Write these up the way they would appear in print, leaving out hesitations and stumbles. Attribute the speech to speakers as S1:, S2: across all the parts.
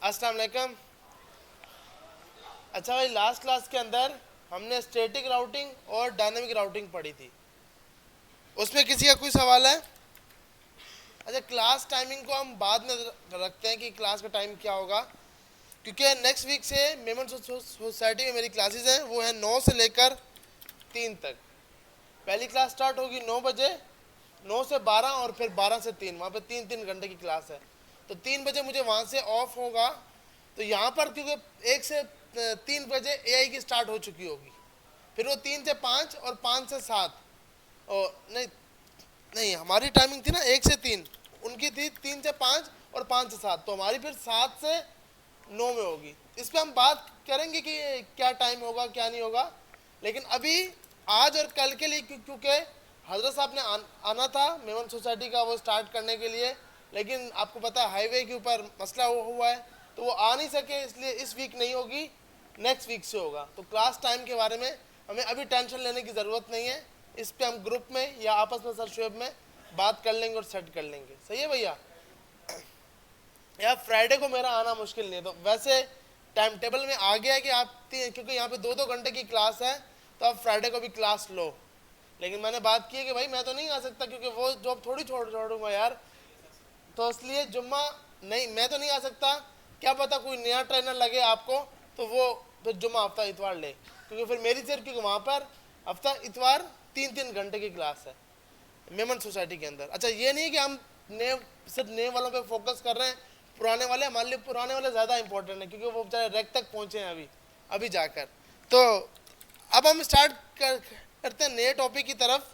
S1: अस्सलाम वालेकुम। अच्छा भाई, लास्ट क्लास के अंदर हमने स्टैटिक राउटिंग और डायनामिक राउटिंग पढ़ी थी। उसमें किसी का कोई सवाल है? अच्छा, क्लास टाइमिंग को हम बाद में रखते हैं कि क्लास का टाइम क्या होगा, क्योंकि नेक्स्ट वीक से मेमन सोसाइटी में मेरी क्लासेस हैं, वो है 9 से लेकर 3 तक। पहली क्लास स्टार्ट होगी 9 बजे, 9 से 12, और फिर 12 से 3, वहाँ पे 3-3 घंटे की क्लास है। तो 3 बजे मुझे वहाँ से ऑफ होगा। तो यहाँ पर क्योंकि 1 से 3 बजे एआई की स्टार्ट हो चुकी होगी, फिर वो 3 से 5 और 5 से 7, और नहीं नहीं हमारी टाइमिंग थी ना 1 से 3, उनकी थी 3 से 5 और 5 से 7, तो हमारी फिर 7 से 9 में होगी। इस पर हम बात करेंगे कि क्या टाइम होगा क्या नहीं होगा। लेकिन अभी आज और कल के लिए क्योंकि हजरत साहब ने आना था मेमन सोसाइटी का वो स्टार्ट करने के लिए, लेकिन आपको पता है हाईवे के ऊपर मसला हुआ है, तो वो आ नहीं सके, इसलिए इस वीक नहीं होगी, नेक्स्ट वीक से होगा। तो क्लास टाइम के बारे में हमें अभी टेंशन लेने की ज़रूरत नहीं है, इस पे हम ग्रुप में या आपस में सर शुएब में बात कर लेंगे और सेट कर लेंगे। सही है भैया? यार फ्राइडे को मेरा आना मुश्किल नहीं है, तो वैसे टाइम टेबल में आ गया है कि आप क्योंकि यहाँ पे 2-2 घंटे की क्लास है, तो आप फ्राइडे को भी क्लास लो। लेकिन मैंने बात की है कि भाई मैं तो नहीं आ सकता, क्योंकि वो जॉब थोड़ी छोड़ूंगा यार, तो इसलिए जुम्मा नहीं, मैं तो नहीं आ सकता। क्या पता कोई नया ट्रेनर लगे आपको, तो वो फिर जुम्मा हफ्ता इतवार ले, क्योंकि फिर मेरी सिर्फ क्योंकि वहाँ पर हफ्ता इतवार 3-3 घंटे की क्लास है मेमन सोसाइटी के अंदर। अच्छा, ये नहीं है कि हम नए सिर्फ नए वालों पे फोकस कर रहे हैं, पुराने वाले हमारे लिए पुराने वाले ज़्यादा इंपॉर्टेंट है, क्योंकि वो बेचारे रैक तक पहुँचे हैं अभी अभी जाकर। तो अब हम स्टार्ट करते हैं नए टॉपिक की तरफ।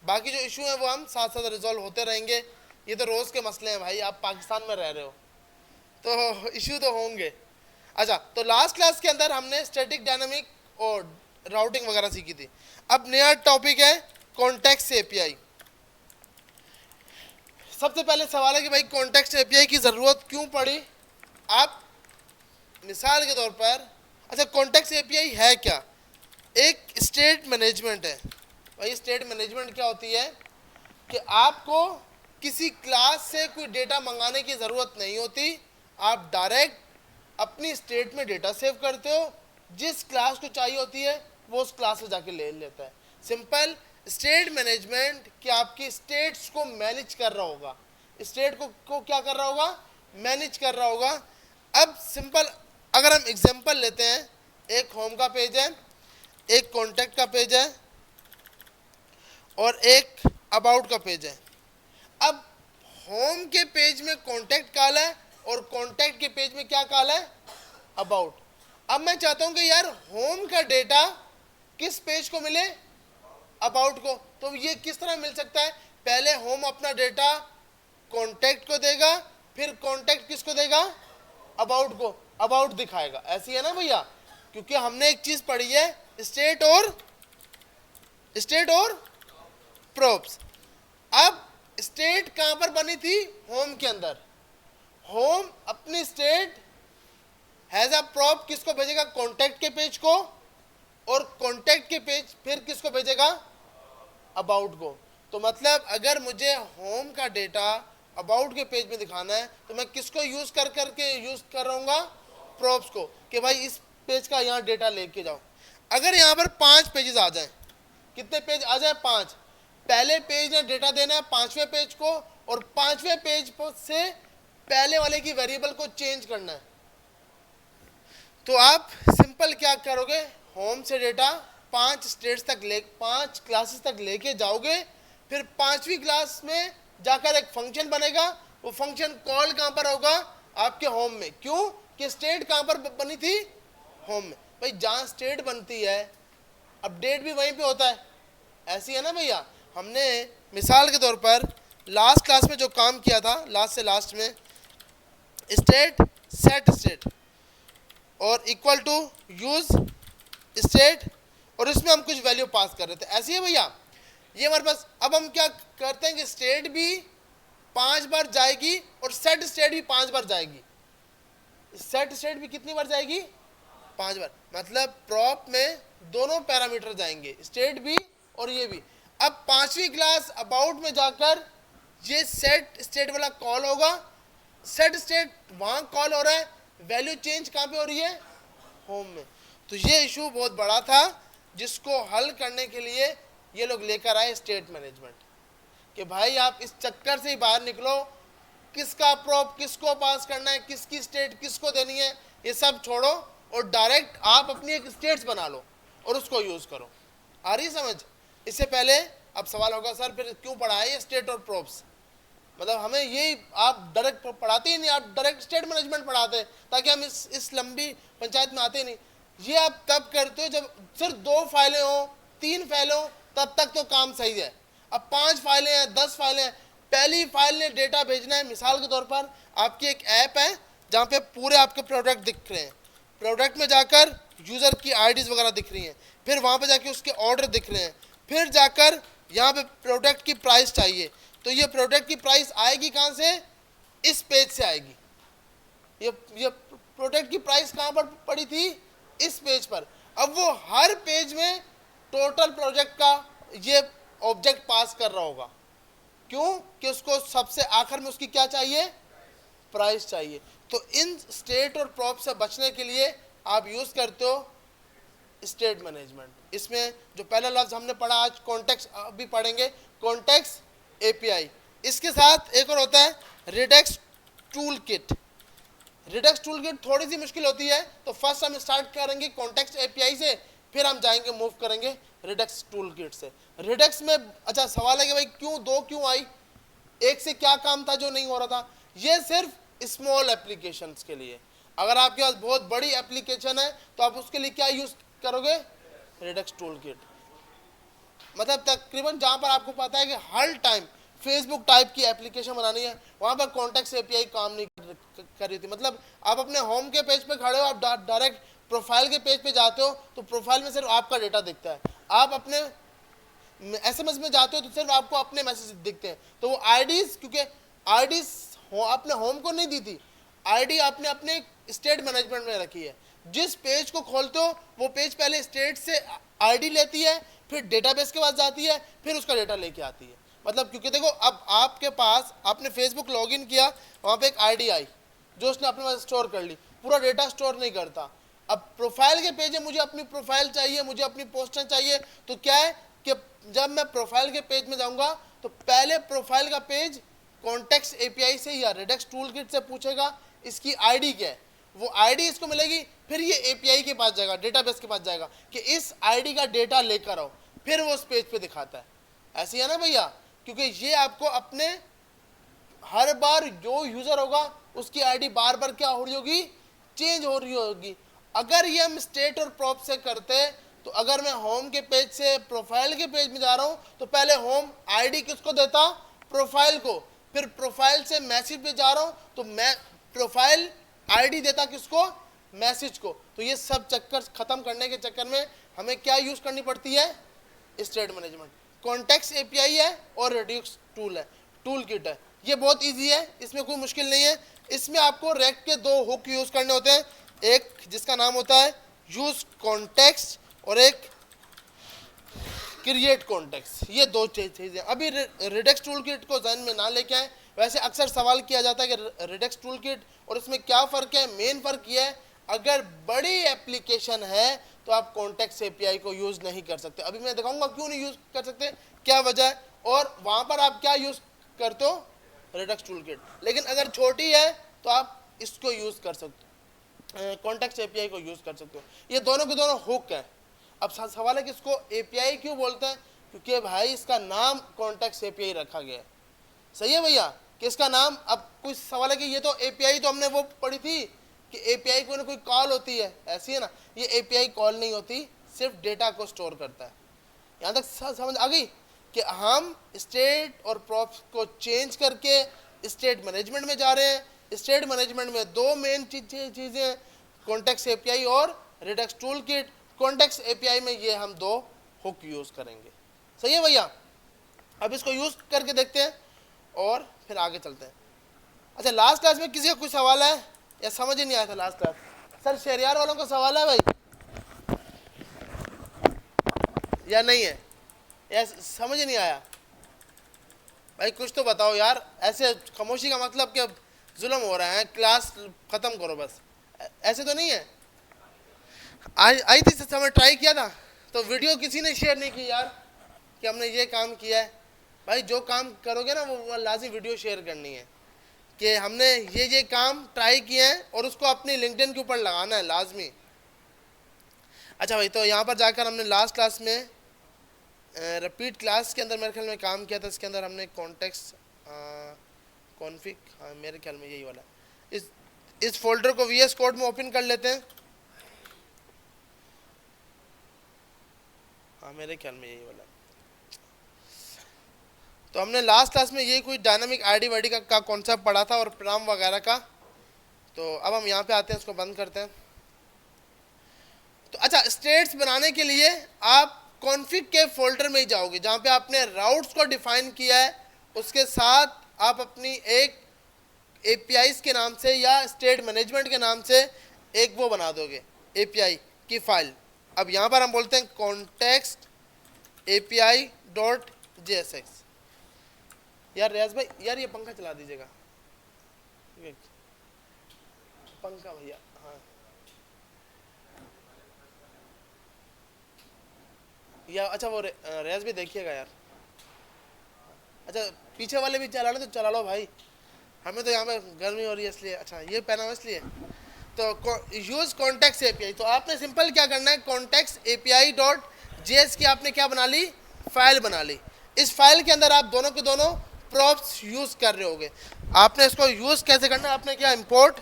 S1: बाकी जो इशू है वो हम साथ साथ रिजॉल्व होते रहेंगे, ये तो रोज़ के मसले हैं भाई, आप पाकिस्तान में रह रहे हो तो इशू तो होंगे। अच्छा, तो लास्ट क्लास के अंदर हमने स्टैटिक डायनामिक और राउटिंग वगैरह सीखी थी। अब नया टॉपिक है कॉन्टेक्स्ट एपीआई। सबसे पहले सवाल है कि भाई कॉन्टेक्स्ट एपीआई की ज़रूरत क्यों पड़ी। आप मिसाल के तौर पर, अच्छा कॉन्टेक्स्ट एपीआई है क्या? एक स्टेट मैनेजमेंट है। भाई स्टेट मैनेजमेंट क्या होती है कि आपको किसी क्लास से कोई डेटा मंगाने की ज़रूरत नहीं होती, आप डायरेक्ट अपनी स्टेट में डेटा सेव करते हो, जिस क्लास को चाहिए होती है वो उस क्लास से जाके ले लेता है। सिंपल स्टेट मैनेजमेंट कि आपकी स्टेट्स को मैनेज कर रहा होगा, स्टेट को क्या कर रहा होगा, मैनेज कर रहा होगा। अब सिंपल अगर हम एग्जांपल लेते हैं, एक होम का पेज है, एक कॉन्टैक्ट का पेज है और एक अबाउट का पेज है। अब होम के पेज में कॉन्टैक्ट काल है और कॉन्टैक्ट के पेज में क्या काल है, अबाउट। अब मैं चाहता हूं कि यार होम का डेटा किस पेज को मिले, अबाउट को। तो ये किस तरह मिल सकता है, पहले होम अपना डेटा कॉन्टैक्ट को देगा, फिर कॉन्टैक्ट किसको देगा, अबाउट को, अबाउट दिखाएगा। ऐसी है ना भैया, क्योंकि हमने एक चीज पढ़ी है स्टेट और प्रोप्स। अब स्टेट कहां पर बनी थी, होम के अंदर। होम अपनी स्टेट हैज अ प्रॉप किसको भेजेगा, कॉन्टैक्ट के पेज को, और कॉन्टैक्ट के पेज फिर किसको भेजेगा, अबाउट को। तो मतलब अगर मुझे होम का डेटा अबाउट के पेज में दिखाना है, तो मैं किसको यूज करके यूज कर रहूंगा, प्रॉप्स को, कि भाई इस पेज का यहाँ डेटा लेके जाओ। अगर यहाँ पर 5 पेजेस आ जाएं, कितने पेज आ जाए, 5, पहले पेज ने डेटा देना है 5वें पेज को, और 5वें पेज से पहले वाले की वेरिएबल को चेंज करना है। तो आप सिंपल क्या करोगे, होम से डेटा 5 स्टेट्स तक 5 क्लासेस तक लेके जाओगे, फिर 5वीं क्लास में जाकर एक फंक्शन बनेगा, वो फंक्शन कॉल कहां पर होगा, आपके होम में। क्यों कि स्टेट कहां पर बनी थी, होम में। भाई जहां स्टेट बनती है अपडेट भी वहीं पे होता है, ऐसी है ना भैया। हमने मिसाल के तौर पर लास्ट क्लास में जो काम किया था, लास्ट से लास्ट में स्टेट सेट स्टेट और इक्वल टू यूज स्टेट, और इसमें हम कुछ वैल्यू पास कर रहे थे, ऐसी है भैया। ये हमारे पास, अब हम क्या करते हैं कि स्टेट भी 5 बार जाएगी और सेट स्टेट भी 5 बार जाएगी। सेट स्टेट भी कितनी बार जाएगी, 5 बार। मतलब प्रॉप में दोनों पैरामीटर जाएंगे, स्टेट भी और ये भी। अब 5वीं क्लास अबाउट में जाकर ये सेट स्टेट वाला कॉल होगा, सेट स्टेट वहां कॉल हो रहा है वैल्यू चेंज कहाँ पे हो रही है? होम में। तो ये इशू बहुत बड़ा था जिसको हल करने के लिए ये लोग लेकर आए स्टेट मैनेजमेंट, कि भाई आप इस चक्कर से ही बाहर निकलो, किसका प्रॉप किसको पास करना है, किसकी स्टेट किसको देनी है, ये सब छोड़ो और डायरेक्ट आप अपनी एक स्टेट्स बना लो और उसको यूज करो। आ रही समझ? इससे पहले अब सवाल होगा सर फिर क्यों पढ़ा है ये स्टेट और प्रॉप्स, मतलब हमें यही आप डायरेक्ट पढ़ाते ही नहीं, आप डायरेक्ट स्टेट मैनेजमेंट पढ़ाते हैं ताकि हम इस लंबी पंचायत में आते नहीं। ये आप तब करते हो जब सिर्फ 2 फाइलें हो, 3 फाइलें हो, तब तक तो काम सही है। अब 5 फाइलें हैं, 10 फाइलें हैं, पहली फाइल ने डेटा भेजना है। मिसाल के तौर पर आपकी एक ऐप है जहाँ पे पूरे आपके प्रोडक्ट दिख रहे हैं, प्रोडक्ट में जाकर यूज़र की आईडीज़ वगैरह दिख रही हैं, फिर वहाँ पे जाके उसके ऑर्डर दिख रहे हैं, फिर जाकर यहाँ पे प्रोडक्ट की प्राइस चाहिए। तो ये प्रोडक्ट की प्राइस आएगी कहाँ से? इस पेज से आएगी। ये प्रोडक्ट की प्राइस कहाँ पर पड़ी थी? इस पेज पर। अब वो हर पेज में टोटल प्रोजेक्ट का ये ऑब्जेक्ट पास कर रहा होगा, क्यों? कि उसको सबसे आखिर में उसकी क्या चाहिए? प्राइस चाहिए। तो इन स्टेट और प्रॉप से बचने के लिए आप यूज करते हो स्टेट मैनेजमेंट। इसमें जो पहला लफ्ज हमने पढ़ा आज कॉन्टेक्स्ट, अभी पढ़ेंगे कॉन्टेक्स्ट एपीआई। इसके साथ एक और होता है Redux tool kit. Redux tool kit थोड़ी सी मुश्किल होती है, तो फर्स्ट हम स्टार्ट करेंगे कॉन्टेक्स्ट एपीआई से, फिर हम जाएंगे मूव करेंगे रिडक्स टूल किट से। रिडक्स में अच्छा सवाल है कि भाई क्यों 2 क्यों आई, एक से क्या काम था जो नहीं हो रहा था? ये सिर्फ स्मॉल एप्लीकेशंस के लिए। अगर आपके पास बहुत बड़ी एप्लीकेशन है तो आप उसके लिए क्या यूज करोगे? Redux tool kit. मतलब तकरीबन जहां पर आपको पता है कि हर टाइम फेसबुक टाइप की एप्लीकेशन बनानी है, वहां पर कॉन्टेक्स्ट एपीआई काम नहीं कर रही थी। मतलब आप अपने होम के पेज पे खड़े हो, आप डायरेक्ट प्रोफाइल के पेज पे जाते हो तो प्रोफाइल में सिर्फ आपका डेटा दिखता है। आप अपने एसएमएस में जाते हो तो सिर्फ आपको अपने मैसेज दिखते हैं। तो वो आईडीज, क्योंकि आईडीज आपने होम को नहीं दी थी, आईडी आपने अपने स्टेट मैनेजमेंट में रखी है। जिस पेज को खोलते हो वो पेज पहले स्टेट से आईडी लेती है, फिर डेटाबेस के पास जाती है, फिर उसका डेटा लेके आती है। मतलब क्योंकि देखो अब आपके पास आपने फेसबुक लॉगिन किया, वहाँ पे एक आईडी आई जो उसने अपने पास स्टोर कर ली, पूरा डेटा स्टोर नहीं करता। अब प्रोफाइल के पेज है, मुझे अपनी प्रोफाइल चाहिए, मुझे अपनी पोस्टर चाहिए, तो क्या है कि जब मैं प्रोफाइल के पेज में जाऊंगा तो पहले प्रोफाइल का पेज कॉन्टेक्स्ट एपीआई से या रिडक्स टूल किट से पूछेगा इसकी आईडी क्या है, वो आईडी इसको मिलेगी, फिर ये एपीआई के पास जाएगा, डेटाबेस के पास जाएगा कि इस आईडी का डेटा लेकर आओ, फिर वो उस पेज पे दिखाता है। ऐसी है ना भैया? क्योंकि ये आपको अपने हर बार जो यूजर होगा उसकी आईडी बार बार क्या हो रही होगी? चेंज हो रही होगी। अगर ये हम स्टेट और प्रॉप से करते तो अगर मैं होम के पेज से प्रोफाइल के पेज में जा रहा हूं तो पहले होम आईडी किसको देता? प्रोफाइल को। फिर प्रोफाइल से मैसेज पे जा रहा हूं तो मैं प्रोफाइल आईडी देता किसको? मैसेज को। तो ये सब चक्कर खत्म करने के चक्कर में हमें क्या यूज करनी पड़ती है? State management. कॉन्टेक्स्ट एपीआई है और रिडक्स टूल है, टूल किट है। ये बहुत इजी है, इसमें कोई मुश्किल नहीं है। इसमें आपको रेक्ट के 2 हुक यूज करने होते हैं, एक जिसका नाम होता है यूज कॉन्टेक्स्ट और एक क्रिएट कॉन्टेक्स्ट। ये 2 चीजें अभी रिडक्स टूल किट को ध्यान में ना लेके आए। वैसे अक्सर सवाल किया जाता है कि रिडक्स टूल किट और इसमें क्या फ़र्क है? मेन फ़र्क ये है अगर बड़ी एप्लीकेशन है तो आप कॉन्टेक्स्ट एपीआई को यूज़ नहीं कर सकते। अभी मैं दिखाऊंगा क्यों नहीं यूज़ कर सकते, क्या वजह है, और वहाँ पर आप क्या यूज़ करते हो? Redux tool kit. लेकिन अगर छोटी है तो आप इसको यूज़ कर सकते हो, कॉन्टेक्स्ट एपीआई को यूज़ कर सकते हो। ये दोनों के दोनों हुक है। अब सवाल है कि इसको एपीआई क्यों बोलते हैं? क्योंकि भाई इसका नाम कॉन्टेक्स्ट एपीआई रखा गया है। सही है भैया कि इसका नाम, अब कुछ सवाल है कि ये तो एपीआई तो हमने वो पढ़ी थी कि एपीआई कोई ना कोई कॉल होती है, ऐसी है ना? ये एपीआई कॉल नहीं होती, सिर्फ डेटा को स्टोर करता है। यहाँ तक समझ आ गई कि हम स्टेट और प्रॉप्स को चेंज करके स्टेट मैनेजमेंट में जा रहे हैं। स्टेट मैनेजमेंट में 2 मेन चीज़ें हैं, कॉन्टेक्स्ट एपीआई और Redux tool kit. Context API में ये हम 2 हुक यूज़ करेंगे। सही है भैया? अब इसको यूज़ करके देखते हैं और फिर आगे चलते हैं। अच्छा, लास्ट क्लास में किसी का कोई सवाल है या समझ ही नहीं आया था लास्ट क्लास? सर शहरियार वालों का सवाल है भाई या नहीं है, या समझ ही नहीं आया? भाई कुछ तो बताओ यार, ऐसे खामोशी का मतलब कि जुल्म हो रहा है, क्लास ख़त्म करो बस, ऐसे तो नहीं है? आई आई थी समय ट्राई किया था तो वीडियो किसी ने शेयर नहीं की यार कि हमने ये काम किया है। भाई जो काम करोगे ना वो लाजमी वीडियो शेयर करनी है कि हमने ये काम ट्राई किए हैं और उसको अपनी लिंक्डइन के ऊपर लगाना है लाजमी। अच्छा भाई, तो यहाँ पर जाकर हमने लास्ट क्लास में रिपीट क्लास के अंदर मेरे ख्याल में काम किया था। इसके अंदर हमने कॉन्टेक्स्ट कॉन्फिग, हाँ मेरे ख्याल में यही वाला। इस फोल्डर को VS कोड में ओपन कर लेते हैं। हाँ मेरे ख्याल में यही वाला। तो हमने लास्ट क्लास में ये कोई डायनामिक आईडी वाईडी का कॉन्सेप्ट पढ़ा था और प्रोग्राम वगैरह का। तो अब हम यहाँ पे आते हैं, इसको बंद करते हैं। तो अच्छा, स्टेट्स बनाने के लिए आप कॉन्फिग के फोल्डर में ही जाओगे जहाँ पे आपने राउट्स को डिफाइन किया है, उसके साथ आप अपनी एक APIs के नाम से या स्टेट मैनेजमेंट के नाम से एक वो बना दोगे API की फाइल। अब यहाँ पर हम बोलते हैं कॉन्टेक्स्ट API.jsx। यार रियाज भाई, यार ये पंखा चला दीजिएगा, पंखा भैया। हाँ या अच्छा वो रियाज भी देखिएगा यार। अच्छा पीछे वाले भी चला लो, तो चला लो भाई, हमें तो यहाँ पे गर्मी हो रही है इसलिए। अच्छा ये पहना हुआ इसलिए। तो यूज कॉन्टेक्स्ट API, तो आपने सिंपल क्या करना है, कॉन्टेक्स्ट API.js की आपने क्या बना ली, फाइल बना ली। इस फाइल के अंदर आप दोनों के दोनों प्रॉप्स यूज कर रहे होगे। आपने इसको यूज कैसे करना है, आपने क्या इंपोर्ट,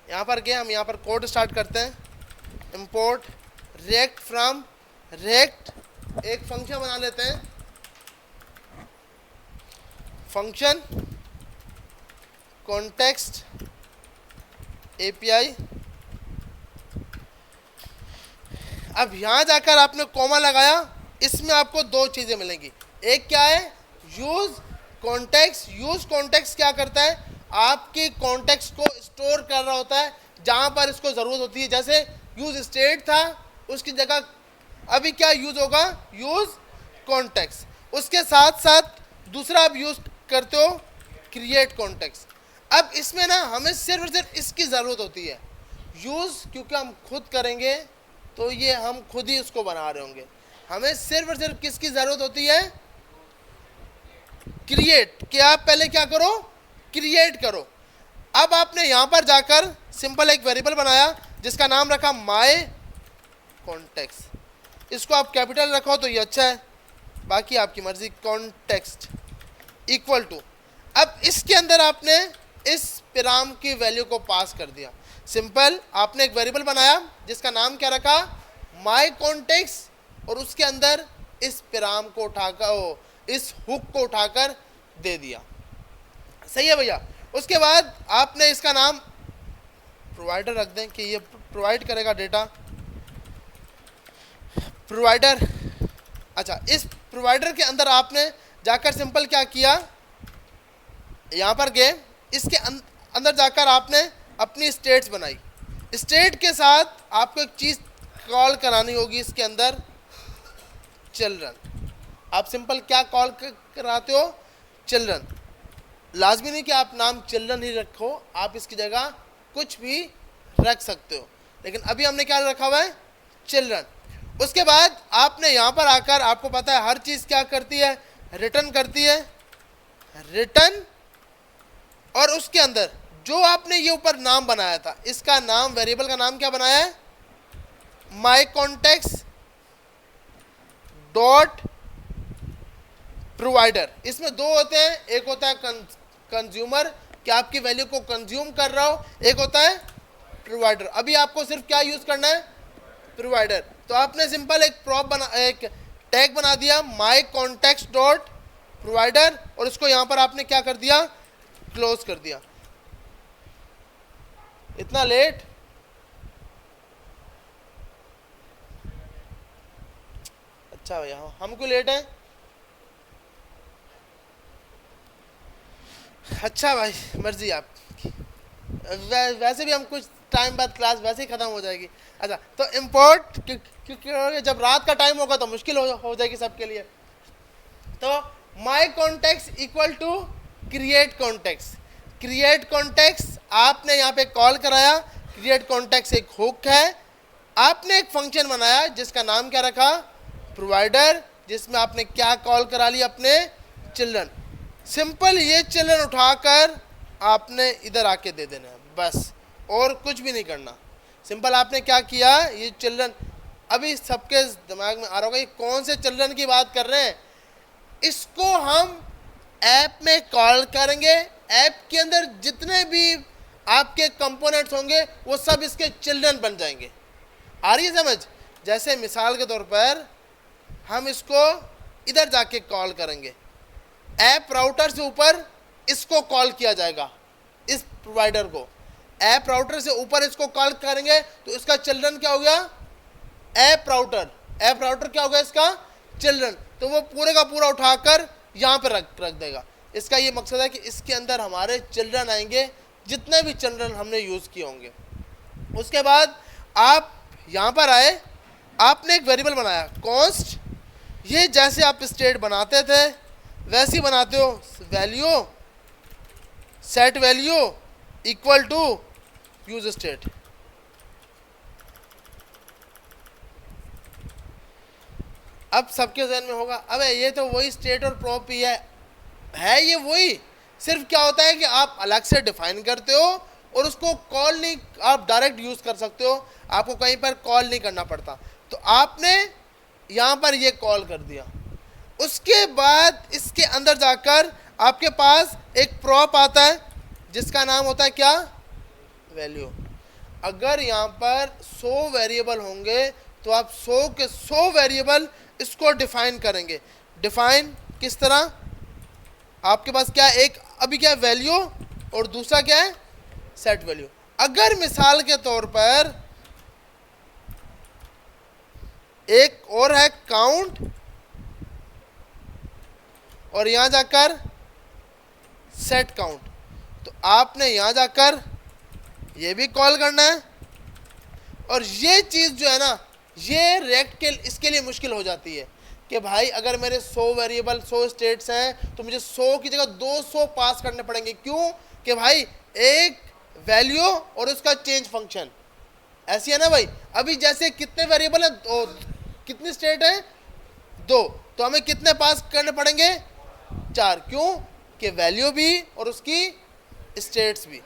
S1: यहाँ पर गए हम, यहाँ पर कोड स्टार्ट करते हैं। इंपोर्ट रेक्ट फ्रॉम रेक्ट, एक फंक्शन बना लेते हैं, फंक्शन कॉन्टेक्स्ट API। अब यहां जाकर आपने कॉमा लगाया, इसमें आपको दो चीजें मिलेंगी। एक क्या है, यूज कॉन्टेक्स्ट। यूज कॉन्टेक्स्ट क्या करता है, आपके कॉन्टेक्स्ट को स्टोर कर रहा होता है जहां पर इसको जरूरत होती है। जैसे यूज स्टेट था, उसकी जगह अभी क्या यूज होगा, यूज कॉन्टेक्स्ट। उसके साथ साथ दूसरा आप यूज करते हो क्रिएट कॉन्टेक्स्ट। अब इसमें ना हमें सिर्फ और सिर्फ इसकी ज़रूरत होती है यूज़, क्योंकि हम खुद करेंगे तो ये हम खुद ही इसको बना रहे होंगे। हमें सिर्फ और सिर्फ किसकी ज़रूरत होती है, क्रिएट, कि आप पहले क्या करो, क्रिएट करो। अब आपने यहाँ पर जाकर सिंपल एक वेरिएबल बनाया जिसका नाम रखा माई कॉन्टेक्स्ट। इसको आप कैपिटल रखो तो ये अच्छा है, बाकी आपकी मर्जी। कॉन्टेक्स्ट इक्वल टू, अब इसके अंदर आपने इस पैराम की वैल्यू को पास कर दिया। सिंपल, आपने एक वेरिएबल बनाया जिसका नाम क्या रखा, माई कॉन्टेक्स्ट, और उसके अंदर इस पैराम को उठाकर, इस हुक को उठाकर दे दिया। सही है भैया। उसके बाद आपने इसका नाम प्रोवाइडर रख दें कि ये प्रोवाइड करेगा डेटा, प्रोवाइडर। अच्छा, इस प्रोवाइडर के अंदर आपने जाकर सिंपल क्या किया, यहाँ पर गए, इसके अंदर जाकर आपने अपनी स्टेट्स बनाई। स्टेट के साथ आपको एक चीज़ कॉल करानी होगी इसके अंदर, चिल्ड्रन। आप सिंपल क्या कॉल कराते हो, चिल्ड्रन। लाजमी नहीं कि आप नाम चिल्ड्रन ही रखो, आप इसकी जगह कुछ भी रख सकते हो, लेकिन अभी हमने क्या रखा हुआ है, चिल्ड्रन। उसके बाद आपने यहाँ पर आकर, आपको पता है हर चीज़ क्या करती है, रिटर्न करती है, रिटर्न। और उसके अंदर जो आपने ये ऊपर नाम बनाया था, इसका नाम, वेरिएबल का नाम क्या बनाया है, माई कॉन्टेक्स्ट डॉट प्रोवाइडर। इसमें दो होते हैं, एक होता है कंज्यूमर, कि आपकी वैल्यू को कंज्यूम कर रहा हो, एक होता है प्रोवाइडर। अभी आपको सिर्फ क्या यूज करना है, प्रोवाइडर। तो आपने सिंपल एक एक टैग बना दिया, माई कॉन्टेक्स्ट डॉट प्रोवाइडर, और इसको यहां पर आपने क्या कर दिया, क्लोज कर दिया। इतना लेट, अच्छा भैया हम क्यों लेट हैं, अच्छा भाई मर्जी आपकी। वैसे भी हम कुछ टाइम बाद क्लास वैसे ही खत्म हो जाएगी। अच्छा, तो इम्पोर्ट, क्योंकि जब रात का टाइम होगा तो मुश्किल हो जाएगी सबके लिए। तो my context equal to create context. Create context आपने यहाँ पे कॉल कराया, क्रिएट कॉन्टेक्स्ट एक हुक है, आपने एक फंक्शन बनाया जिसका नाम क्या रखा, प्रोवाइडर, जिसमें आपने क्या कॉल करा लिया, अपने चिल्ड्रन। सिंपल ये चिल्ड्रन उठाकर आपने इधर आके दे देना है, बस और कुछ भी नहीं करना। सिंपल आपने क्या किया, ये चिल्ड्रन, अभी सबके दिमाग में आ रहा होगा ये कौन से चिल्ड्रन की बात कर रहे हैं, इसको हम ऐप में कॉल करेंगे, ऐप के अंदर जितने भी आपके कंपोनेंट्स होंगे वो सब इसके चिल्ड्रन बन जाएंगे। आ रही है समझ? जैसे मिसाल के तौर पर हम इसको इधर जाके कॉल करेंगे, ऐप राउटर से ऊपर इसको कॉल किया जाएगा, इस प्रोवाइडर को ऐप राउटर से ऊपर इसको कॉल करेंगे तो इसका चिल्ड्रन क्या हो गया, ऐप राउटर। ऐप राउटर क्या हो गया, इसका चिल्ड्रन। तो वो पूरे का पूरा उठाकर यहाँ पे रख देगा। इसका ये मकसद है कि इसके अंदर हमारे चिल्ड्रन आएंगे, जितने भी चिल्ड्रन हमने यूज़ किए होंगे। उसके बाद आप यहाँ पर आए, आपने एक वेरिएबल बनाया कॉन्स्ट, ये जैसे आप स्टेट बनाते थे वैसे ही बनाते हो, value set value equal to use state. अब सबके जहन में होगा अबे ये तो वही स्टेट और प्रॉप ही है ये वही, सिर्फ क्या होता है कि आप अलग से डिफाइन करते हो और उसको कॉल नहीं, आप डायरेक्ट यूज कर सकते हो, आपको कहीं पर कॉल नहीं करना पड़ता। तो आपने यहाँ पर ये कॉल कर दिया, उसके बाद इसके अंदर जाकर आपके पास एक प्रॉप आता है जिसका नाम होता है क्या, वैल्यू। अगर यहाँ पर 100 वेरिएबल होंगे तो आप 100 के 100 वेरिएबल इसको डिफाइन करेंगे। डिफाइन किस तरह, आपके पास क्या है, एक अभी क्या है वैल्यू और दूसरा क्या है सेट वैल्यू। अगर मिसाल के तौर पर एक और है काउंट और यहां जाकर सेट काउंट, तो आपने यहां जाकर ये भी कॉल करना है। और ये चीज जो है ना, ये रिएक्ट के इसके लिए मुश्किल हो जाती है कि भाई अगर मेरे 100 वेरिएबल 100 स्टेट्स हैं तो मुझे 100 की जगह 200 पास करने पड़ेंगे। क्यों कि भाई एक वैल्यू और उसका चेंज फंक्शन, ऐसी है ना भाई। अभी जैसे कितने वेरिएबल है, कितनी स्टेट है, 2, तो हमें कितने पास करने पड़ेंगे, 4। क्यों कि वैल्यू भी और उसकी स्टेट्स भी।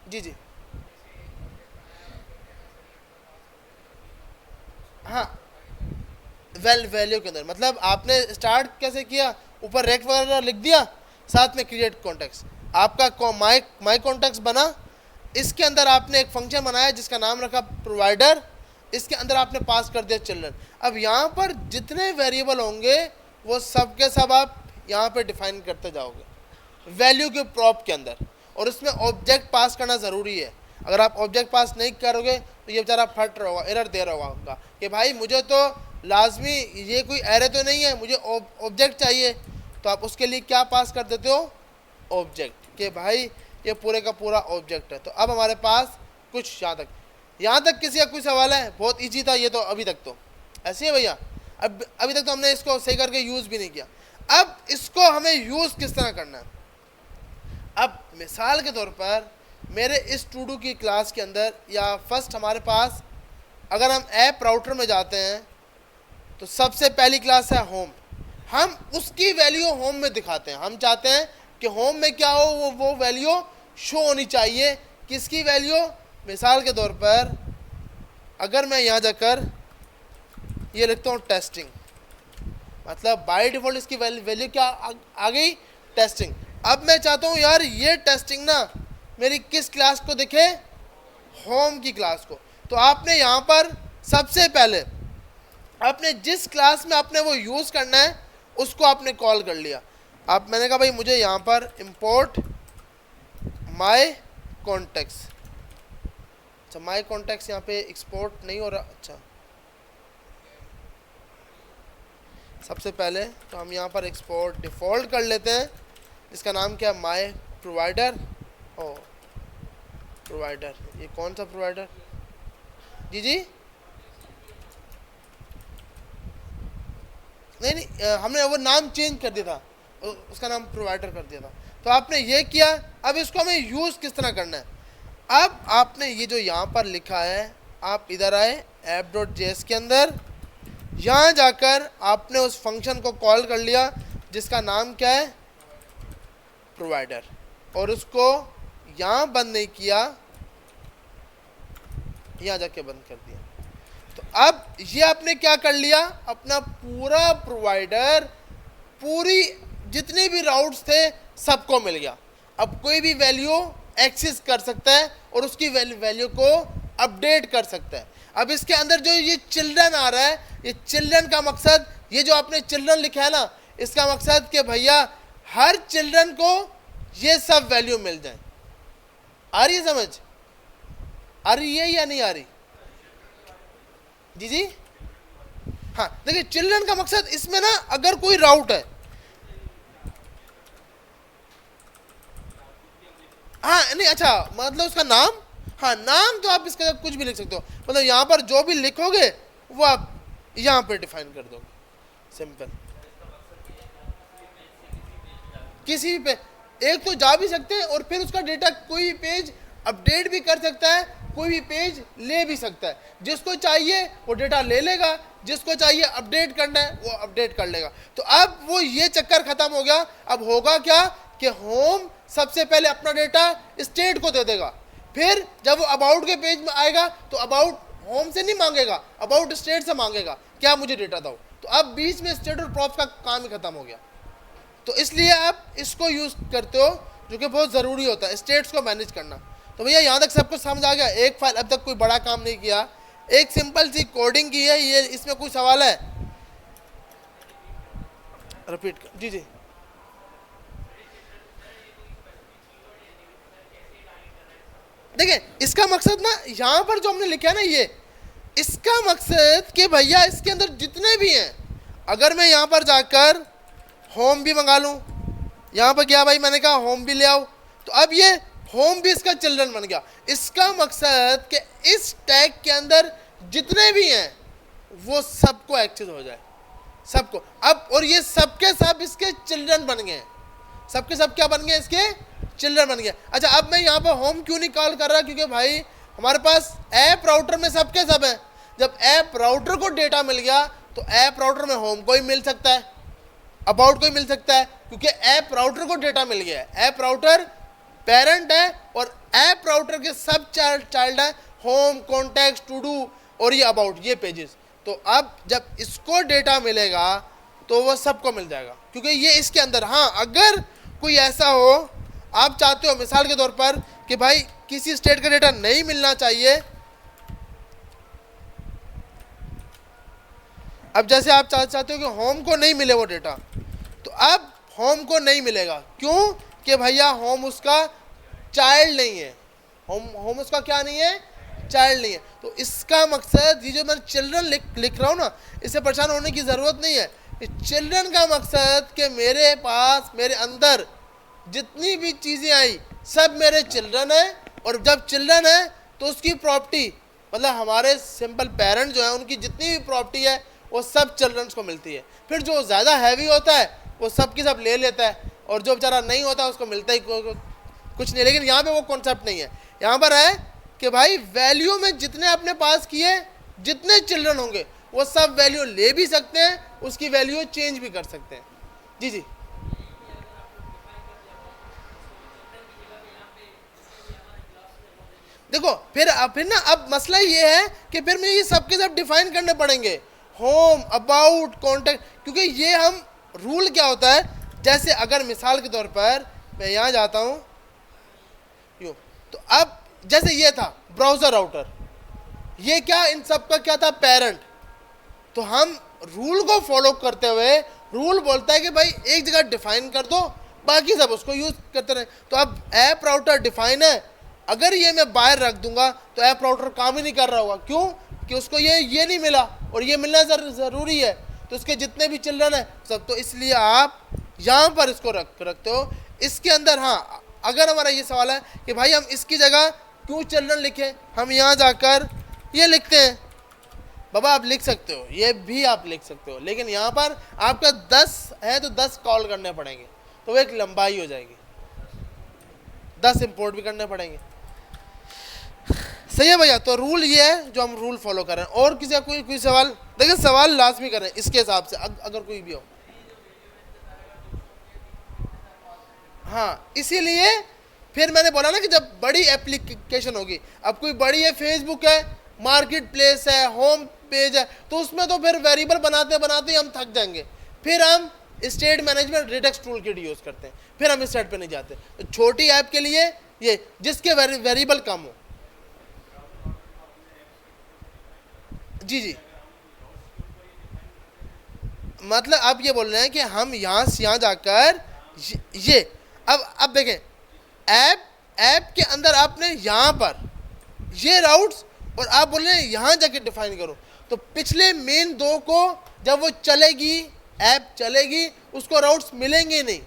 S1: जी जी हाँ, वैल्यू के अंदर मतलब आपने स्टार्ट कैसे किया, ऊपर रेक्ट वगैरह लिख दिया, साथ में क्रिएट कॉन्टेक्स्ट, आपका माई कॉन्टेक्स्ट बना। इसके अंदर आपने एक फंक्शन बनाया जिसका नाम रखा प्रोवाइडर, इसके अंदर आपने पास कर दिया चिल्ड्रन। अब यहाँ पर जितने वेरिएबल होंगे वो सब के सब आप यहाँ पे डिफाइन करते जाओगे वैल्यू के प्रॉप के अंदर, और इसमें ऑब्जेक्ट पास करना ज़रूरी है। अगर आप ऑब्जेक्ट पास नहीं करोगे तो ये बेचारा फट रहा होगा, एरर दे रहा होगा कि भाई मुझे तो लाजमी ये कोई एरर तो नहीं है, मुझे ऑब्जेक्ट चाहिए। तो आप उसके लिए क्या पास कर देते हो, ऑब्जेक्ट, कि भाई ये पूरे का पूरा ऑब्जेक्ट है। तो अब हमारे पास कुछ यहाँ तक किसी का कोई सवाल है? बहुत ईजी था ये तो, अभी तक तो ऐसे है भैया। अब अभी तक तो हमने इसको सही करके यूज़ भी नहीं किया। अब इसको हमें यूज़ किस तरह करना है। अब मिसाल के तौर पर मेरे इस टू डू की क्लास के अंदर, या फर्स्ट हमारे पास अगर हम ऐप राउटर में जाते हैं तो सबसे पहली क्लास है होम। हम उसकी वैल्यू होम में दिखाते हैं। हम चाहते हैं कि होम में क्या हो, वो वैल्यू शो होनी चाहिए। किसकी वैल्यू? मिसाल के तौर पर अगर मैं यहाँ जाकर ये लिखता हूँ टेस्टिंग, मतलब बाय डिफ़ॉल्ट इसकी वैल्यू क्या आ गई, टेस्टिंग। अब मैं चाहता हूँ यार ये टेस्टिंग ना मेरी किस क्लास को दिखे, होम की क्लास को। तो आपने यहाँ पर सबसे पहले आपने जिस क्लास में आपने वो यूज़ करना है उसको आपने कॉल कर लिया। आप मैंने कहा भाई मुझे यहाँ पर इंपोर्ट माई कॉन्टेक्ट्स। अच्छा, माई कॉन्टेक्ट्स यहाँ पे एक्सपोर्ट नहीं हो रहा। अच्छा, सबसे पहले तो हम यहाँ पर एक्सपोर्ट डिफ़ॉल्ट कर लेते हैं। इसका नाम क्या है, माई प्रोवाइडर। ओ प्रोवाइडर, ये कौन सा प्रोवाइडर? जी जी नहीं, हमने वो नाम चेंज कर दिया था, उसका नाम प्रोवाइडर कर दिया था। तो आपने ये किया। अब इसको हमें यूज़ किस तरह करना है, अब आपने ये जो यहाँ पर लिखा है, आप इधर आए app.js के अंदर, यहाँ जाकर आपने उस फंक्शन को कॉल कर लिया जिसका नाम क्या है, प्रोवाइडर, और उसको यहाँ बंद नहीं किया, यहाँ जाके बंद कर दिया। तो अब ये आपने क्या कर लिया, अपना पूरा प्रोवाइडर, पूरी जितने भी राउट्स थे सबको मिल गया। अब कोई भी वैल्यू एक्सेस कर सकता है और उसकी वैल्यू को अपडेट कर सकता है। अब इसके अंदर जो ये चिल्ड्रन आ रहा है, ये चिल्ड्रन का मकसद, ये जो आपने चिल्ड्रन लिखा है ना, इसका मकसद कि भैया हर चिल्ड्रन को ये सब वैल्यू मिल जाए। आ रही है समझ, आ रही है या नहीं आ रही? जी जी हाँ, देखिए चिल्ड्रन का मकसद इसमें ना, अगर कोई राउट है, हाँ नहीं अच्छा, मतलब उसका नाम, हाँ नाम तो आप इसका कुछ भी लिख सकते हो, मतलब यहाँ पर जो भी लिखोगे वो आप यहाँ पर डिफाइन कर दोगे, सिंपल। किसी भी पे एक तो जा भी सकते हैं और फिर उसका डेटा कोई भी पेज अपडेट भी कर सकता है, कोई भी पेज ले भी सकता है। जिसको चाहिए वो डेटा ले लेगा, जिसको चाहिए अपडेट करना है वो अपडेट कर लेगा। तो अब वो ये चक्कर खत्म हो गया। अब होगा क्या कि होम सबसे पहले अपना डेटा स्टेट को दे देगा, फिर जब वो अबाउट के पेज में आएगा तो अबाउट होम से नहीं मांगेगा, अबाउट स्टेट से मांगेगा, क्या मुझे डेटा दो। तो अब बीच में स्टेट और प्रॉप्स का काम ही खत्म हो गया। तो इसलिए आप इसको यूज करते हो, जो कि बहुत ज़रूरी होता है स्टेट्स को मैनेज करना। तो भैया यहाँ तक सब कुछ समझ आ गया। एक फाइल, अब तक कोई बड़ा काम नहीं किया, एक सिंपल सी कोडिंग की है ये। इसमें कोई सवाल है? रिपीट कर, जी जी। देखिए इसका मकसद ना, यहाँ पर जो हमने लिखा है ना, ये इसका मकसद कि भैया इसके अंदर जितने भी हैं, अगर मैं यहाँ पर जाकर होम भी मंगा लूँ, यहाँ पर गया भाई, मैंने कहा होम भी ले आओ, तो अब ये होम भी इसका चिल्ड्रन बन गया। इसका मकसद कि इस टैग के अंदर जितने भी हैं वो सबको एक्सेस हो जाए, सबको। अब और ये सबके सब इसके चिल्ड्रन बन गए हैं, सबके सब क्या बन गए, इसके चिल्ड्रन बन गए। अच्छा अब मैं यहाँ पर होम क्यों नहीं कॉल कर रहा, क्योंकि भाई हमारे पास ऐप राउटर में सबके सब है। जब ऐप राउटर को डेटा मिल गया तो ऐप राउटर में होम को ही मिल सकता है, अबाउट को ही मिल सकता है, क्योंकि ऐप राउटर को डेटा मिल गया है। ऐप राउटर पेरेंट है और ऐप राउटर के सब चाइल्ड है, होम, कॉन्टैक्ट, टू डू और ये अबाउट, ये पेजेस। तो अब जब इसको डेटा मिलेगा तो वो सबको मिल जाएगा, क्योंकि ये इसके अंदर। हाँ अगर कोई ऐसा हो, आप चाहते हो मिसाल के तौर पर कि भाई किसी स्टेट का डेटा नहीं मिलना चाहिए, अब जैसे आप चाहते हो कि होम को नहीं मिले वो डेटा, तो अब होम को नहीं मिलेगा। क्यों? कि भैया होम उसका चाइल्ड नहीं है, होम उसका क्या नहीं है, चाइल्ड नहीं है। तो इसका मकसद, ये जो मैं चिल्ड्रन लिख रहा हूँ ना, इससे परेशान होने की ज़रूरत नहीं है। चिल्ड्रन का मकसद कि मेरे पास, मेरे अंदर जितनी भी चीज़ें आई सब मेरे चिल्ड्रन है, और जब चिल्ड्रन है तो उसकी प्रॉपर्टी, मतलब हमारे सिंपल पेरेंट जो है उनकी जितनी भी प्रॉपर्टी है वो सब चिल्ड्रंस को मिलती है। फिर जो ज़्यादा हैवी होता है वो सब की सब ले लेता है, और जो बेचारा नहीं होता उसको मिलता ही कुछ नहीं। लेकिन यहाँ पे वो कॉन्सेप्ट नहीं है। यहाँ पर है कि भाई वैल्यू में जितने अपने पास किए, जितने चिल्ड्रन होंगे वो सब वैल्यू ले भी सकते हैं, उसकी वैल्यू चेंज भी कर सकते हैं। जी जी देखो फिर ना, अब मसला ये है कि फिर मैं ये सबके सब डिफाइन करने पड़ेंगे, होम, अबाउट, कॉन्टैक्ट, क्योंकि ये हम रूल क्या होता है, जैसे अगर मिसाल के तौर पर मैं यहाँ जाता हूँ यूँ, तो अब जैसे ये था ब्राउज़र राउटर, ये क्या इन सब का क्या था, पेरेंट। तो हम रूल को फॉलो करते हुए, रूल बोलता है कि भाई एक जगह डिफाइन कर दो, बाकी सब उसको यूज़ करते रहे। तो अब ऐप राउटर डिफाइन है, अगर ये मैं बाहर रख दूंगा तो ऐप राउटर काम ही नहीं कर रहा होगा। क्यों? कि उसको ये नहीं मिला और ये मिलना ज़रूरी है, तो उसके जितने भी चिल्ड्रन है सब। तो इसलिए आप यहाँ पर इसको रखते हो इसके अंदर। हाँ अगर हमारा ये सवाल है कि भाई हम इसकी जगह क्यों चिल्ड्रन लिखें, हम यहाँ जाकर ये लिखते हैं। बाबा आप लिख सकते हो, ये भी आप लिख सकते हो, लेकिन यहाँ पर आपका 10 है तो 10 कॉल करने पड़ेंगे, तो वो एक लंबाई हो जाएगी। 10 इंपोर्ट भी करने पड़ेंगे। सही है भैया। तो रूल ये है जो हम रूल फॉलो कर रहे हैं। और किसी का कोई सवाल? देखिए सवाल लाजमी करें इसके हिसाब से, अगर कोई भी हो। हाँ, इसीलिए फिर मैंने बोला ना कि जब बड़ी एप्लीकेशन होगी, अब कोई बड़ी है, फेसबुक है, मार्केट प्लेस है, होम पेज है, तो उसमें तो फिर वेरिएबल बनाते बनाते ही हम थक जाएंगे। फिर हम state management Redux tool kit use करते हैं, फिर हम स्टेट पे नहीं जाते। तो छोटी ऐप के लिए ये जिसके वेरिएबल कम हो। जी जी, मतलब आप ये बोल रहे हैं कि हम यहाँ से यहाँ जाकर ये अब देखें, ऐप के अंदर आपने यहाँ पर ये राउट्स, और आप बोल रहे हैं यहाँ जाके डिफाइन करो। तो पिछले मेन दो को जब वो चलेगी, ऐप चलेगी, उसको राउट्स मिलेंगे नहीं,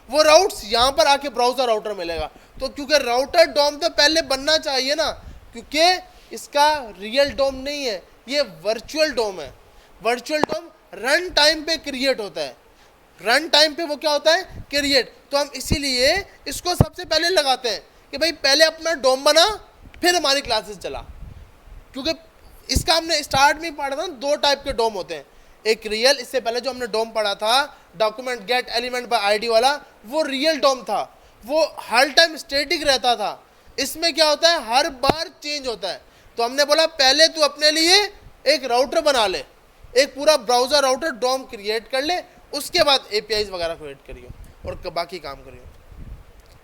S1: वो राउट्स यहाँ पर आके ब्राउजर राउटर मिलेगा। तो क्योंकि राउटर डोम तो पहले बनना चाहिए ना, क्योंकि इसका रियल डोम नहीं है, ये वर्चुअल डोम है। वर्चुअल डोम रन टाइम पे क्रिएट होता है, रन टाइम पे वो क्या होता है, क्रिएट। तो हम इसीलिए इसको सबसे पहले लगाते हैं कि भाई पहले अपना डोम बना, फिर हमारी क्लासेस चला। क्योंकि इसका हमने स्टार्ट में पढ़ा था, दो टाइप के डोम होते हैं। एक रियल, इससे पहले जो हमने डोम पढ़ा था document gate element by ID वाला, वो रियल डोम था, वो हर टाइम स्टैटिक रहता था। इसमें क्या होता है, हर बार चेंज होता है। तो हमने बोला पहले तू अपने लिए एक राउटर बना ले, एक पूरा ब्राउजर राउटर डोम क्रिएट कर ले, उसके बाद एपीआईज वगैरह क्रिएट करियो और बाकी काम करियो।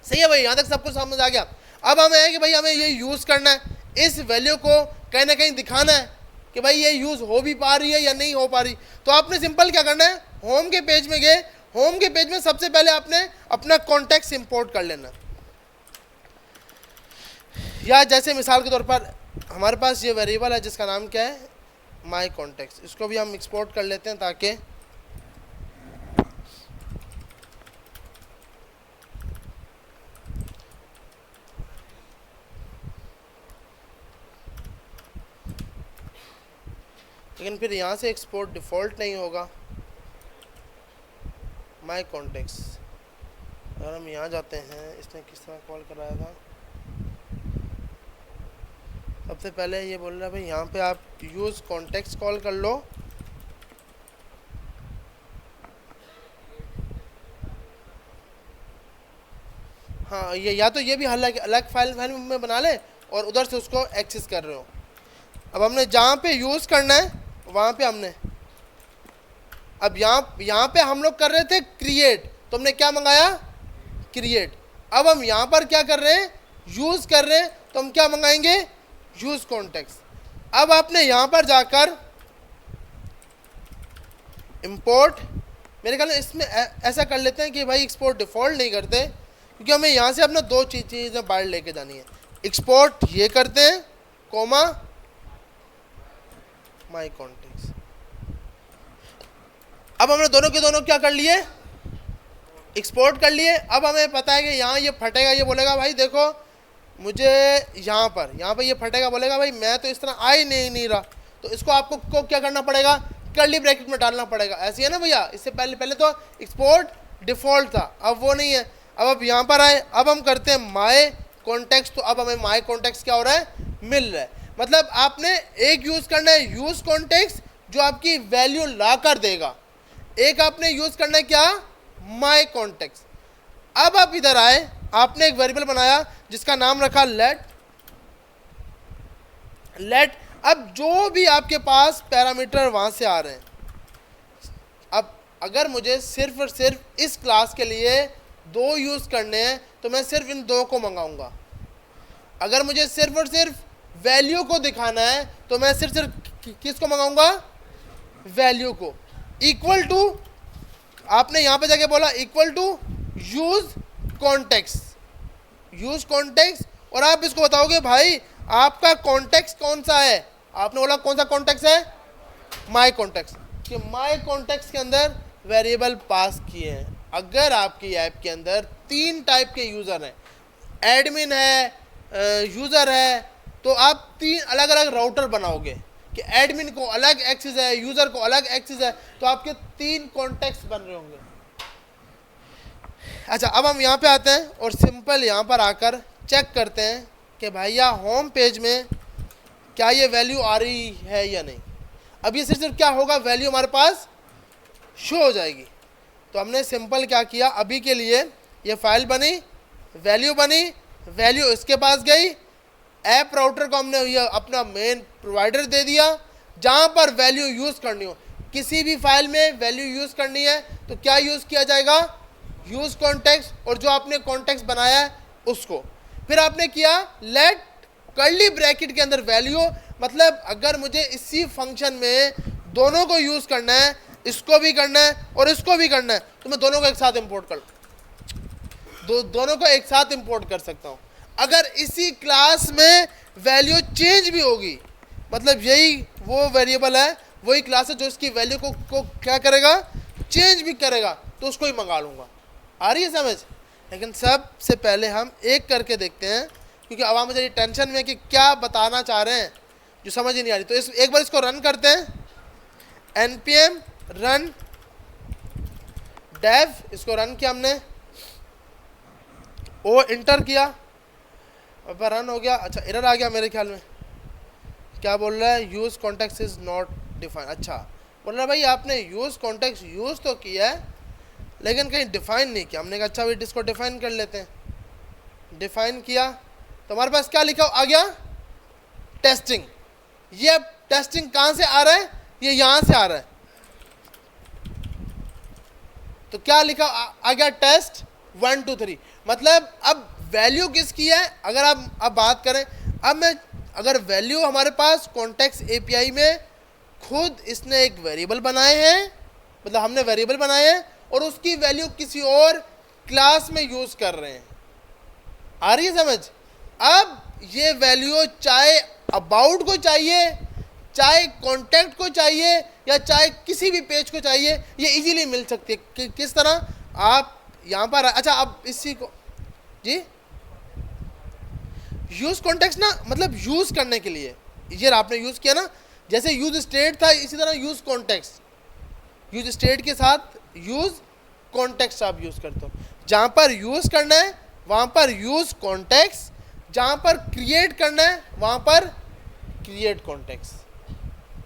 S1: सही है भाई, यहाँ तक सब कुछ समझ आ गया। अब हमें है कि भाई हमें ये यूज़ करना है, इस वैल्यू को कहीं ना कहीं दिखाना है कि भाई ये यूज़ हो भी पा रही है या नहीं हो पा रही। तो आपने सिंपल क्या करना है, होम के पेज में गए, होम के पेज में सबसे पहले आपने अपना कॉन्टेक्स्ट इंपोर्ट कर लेना। या जैसे मिसाल के तौर पर हमारे पास ये वेरिएबल है जिसका नाम क्या है, माई कॉन्टेक्स्ट, इसको भी हम एक्सपोर्ट कर लेते हैं ताकि लेकिन फिर यहाँ से एक्सपोर्ट डिफ़ॉल्ट नहीं होगा। माई कॉन्टेक्स्ट, अगर हम यहाँ जाते हैं, इसने किस तरह कॉल कराया था, सबसे पहले ये बोल रहा है भाई यहाँ पे आप यूज़ कॉन्टेक्स्ट कॉल कर लो। हाँ, ये या तो ये भी हालांकि अलग फाइल में बना ले और उधर से उसको एक्सेस कर रहे हो। अब हमने जहाँ पे यूज़ करना है वहाँ पे हमने, अब यहाँ पे हम लोग कर रहे थे क्रिएट, तो हमने क्या मंगाया, क्रिएट। अब हम यहाँ पर क्या कर रहे हैं, यूज़ कर रहे हैं, तो हम क्या मंगाएंगे, यूज़ कॉन्टेक्स्ट। अब आपने यहाँ पर जाकर इंपोर्ट, मेरे ख्याल में इसमें ऐसा कर लेते हैं कि भाई एक्सपोर्ट डिफ़ॉल्ट नहीं करते, क्योंकि हमें यहाँ से अपना दो चीज़ें बाहर लेके जानी है। एक्सपोर्ट ये करते हैं, कोमा माई कॉन्टेक्स्ट। अब हमने दोनों के दोनों क्या कर लिए, एक्सपोर्ट कर लिए। अब हमें पता है कि यहाँ ये फटेगा, ये बोलेगा भाई देखो मुझे यहाँ पर ये फटेगा, बोलेगा भाई मैं तो इस तरह आ ही नहीं रहा। तो इसको आपको को क्या करना पड़ेगा, कर्ली ब्रैकेट में डालना पड़ेगा। ऐसे है ना भैया, इससे पहले तो एक्सपोर्ट डिफ़ॉल्ट था, अब वो नहीं है। अब आप यहाँ पर आए, अब हम करते हैं माई कॉन्टेक्स्ट, तो अब हमें माई कॉन्टेक्स्ट क्या हो रहा है, मिल रहा है। मतलब आपने एक यूज़ करना है यूज़ कॉन्टेक्स्ट जो आपकी वैल्यू ला कर देगा, एक आपने यूज़ करना है क्या, माई कॉन्टेक्स्ट। अब आप इधर आए, आपने एक वेरिएबल बनाया जिसका नाम रखा लेट। अब जो भी आपके पास पैरामीटर वहाँ से आ रहे हैं, अब अगर मुझे सिर्फ और सिर्फ इस क्लास के लिए दो यूज़ करने हैं तो मैं सिर्फ इन दो को मंगाऊंगा। अगर मुझे सिर्फ और सिर्फ वैल्यू को दिखाना है तो मैं सिर्फ किसको मंगाऊंगा, वैल्यू को। इक्वल टू, आपने यहाँ पे जाके बोला equal to use context, use context, और आप इसको बताओगे भाई आपका कॉन्टेक्स्ट कौन सा है। आपने बोला कौन सा कॉन्टेक्स्ट है, माई कॉन्टेक्स्ट, कि माई कॉन्टेक्स्ट के अंदर वेरिएबल पास किए हैं। अगर आपकी ऐप के अंदर तीन टाइप के यूज़र हैं, एडमिन है, यूज़र है, तो आप तीन अलग अलग राउटर बनाओगे कि एडमिन को अलग एक्सेस है, यूज़र को अलग एक्सेस है, तो आपके तीन कॉन्टेक्स्ट बन रहे होंगे। अच्छा, अब हम यहाँ पे आते हैं और सिंपल यहाँ पर आकर चेक करते हैं कि भैया होम पेज में क्या ये वैल्यू आ रही है या नहीं। अब ये सिर्फ क्या होगा, वैल्यू हमारे पास शो हो जाएगी। तो हमने सिंपल क्या किया, अभी के लिए ये फाइल बनी, वैल्यू बनी, वैल्यू इसके पास गई, ऐप राउटर को हमने ये अपना मेन प्रोवाइडर दे दिया जहाँ पर वैल्यू यूज़ करनी हो। किसी भी फाइल में वैल्यू यूज़ करनी है तो क्या यूज़ किया जाएगा, यूज़ कॉन्टेक्स्ट, और जो आपने कॉन्टेक्स्ट बनाया है उसको फिर आपने किया लेट कर्ली ब्रैकेट के अंदर वैल्यू, मतलब अगर मुझे इसी फंक्शन में दोनों को यूज़ करना है, इसको भी करना है और इसको भी करना है, तो मैं दोनों को एक साथ इंपोर्ट कर दोनों को एक साथ इंपोर्ट कर सकता हूँ। अगर इसी क्लास में वैल्यू चेंज भी होगी, मतलब यही वो वेरिएबल है, वही क्लास है जो इसकी वैल्यू को क्या करेगा, चेंज भी करेगा, तो उसको ही मंगा लूँगा। आ रही है समझ। लेकिन सबसे पहले हम एक करके देखते हैं, क्योंकि अब मुझे ये टेंशन में कि क्या बताना चाह रहे हैं जो समझ ही नहीं आ रही। तो एक बार इसको रन करते हैं, npm रन dev, इसको रन किया हमने, ओ इंटर किया, अब रन हो गया। अच्छा, एरर आ गया मेरे ख्याल में, क्या बोल रहा है, use context is not define. अच्छा, बोल रहा है भाई आपने यूज़ कॉन्टेक्स्ट यूज़ तो किया है लेकिन कहीं डिफाइन नहीं किया। हमने कहा अच्छा भाई इसको डिफाइन कर लेते हैं, डिफाइन किया तो हमारे पास क्या लिखा आ गया, टेस्टिंग। ये टेस्टिंग कहाँ से आ रहा है, ये यहाँ से आ रहा है। तो क्या लिखा आ गया, टेस्ट 1 2 3। मतलब अब वैल्यू किसकी है, अगर आप अब बात करें, अब मैं अगर वैल्यू हमारे पास कॉन्टेक्स्ट एपीआई में खुद इसने एक वेरिएबल बनाए हैं, मतलब हमने वेरिएबल बनाए हैं और उसकी वैल्यू किसी और क्लास में यूज़ कर रहे हैं। आ रही है समझ। अब ये वैल्यू चाहे अबाउट को चाहिए, चाहे कॉन्टैक्ट को चाहिए, या चाहे किसी भी पेज को चाहिए, ये इजीली मिल सकती है। किस तरह, आप यहाँ पर, अच्छा अब इसी को जी यूज़ कॉन्टेक्स्ट ना, मतलब यूज़ करने के लिए ये आपने यूज़ किया ना, जैसे यूज स्टेट था इसी तरह यूज़ कॉन्टेक्स्ट, यूज स्टेट के साथ यूज़ कॉन्टेक्स्ट आप यूज़ करते हो। जहाँ पर यूज़ करना है वहाँ पर यूज़ कॉन्टेक्स्ट, जहाँ पर क्रिएट करना है वहाँ पर क्रिएट कॉन्टेक्स्ट।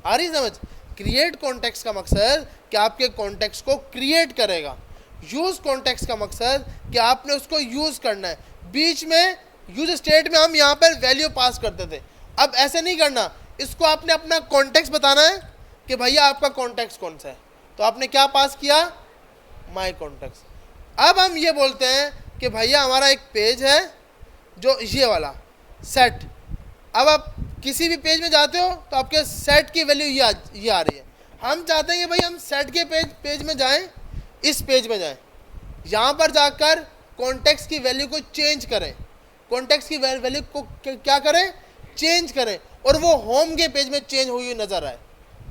S1: आ रही समझ। क्रिएट कॉन्टेक्स्ट का मकसद कि आपके कॉन्टेक्स्ट को क्रिएट करेगा, यूज़ कॉन्टेक्स्ट का मकसद कि आपने उसको यूज़ करना है। बीच में यूज स्टेट में हम यहाँ पर वैल्यू पास करते थे, अब ऐसे नहीं करना, इसको आपने अपना कॉन्टेक्स्ट बताना है कि भैया आपका कॉन्टेक्स्ट कौन सा है। तो आपने क्या पास किया, माई कॉन्टेक्स्ट। अब हम ये बोलते हैं कि भैया हमारा एक पेज है जो ये वाला सेट। अब आप किसी भी पेज में जाते हो तो आपके सेट की वैल्यू ये आ रही है। हम चाहते हैं कि भाई हम सेट के पेज में जाएं, इस पेज में जाएं, यहाँ पर जाकर कॉन्टेक्स्ट की वैल्यू को चेंज करें, कॉन्टेक्स्ट की वैल्यू को क्या करें, चेंज करें, और वो होम के पेज में चेंज हुई नज़र आए।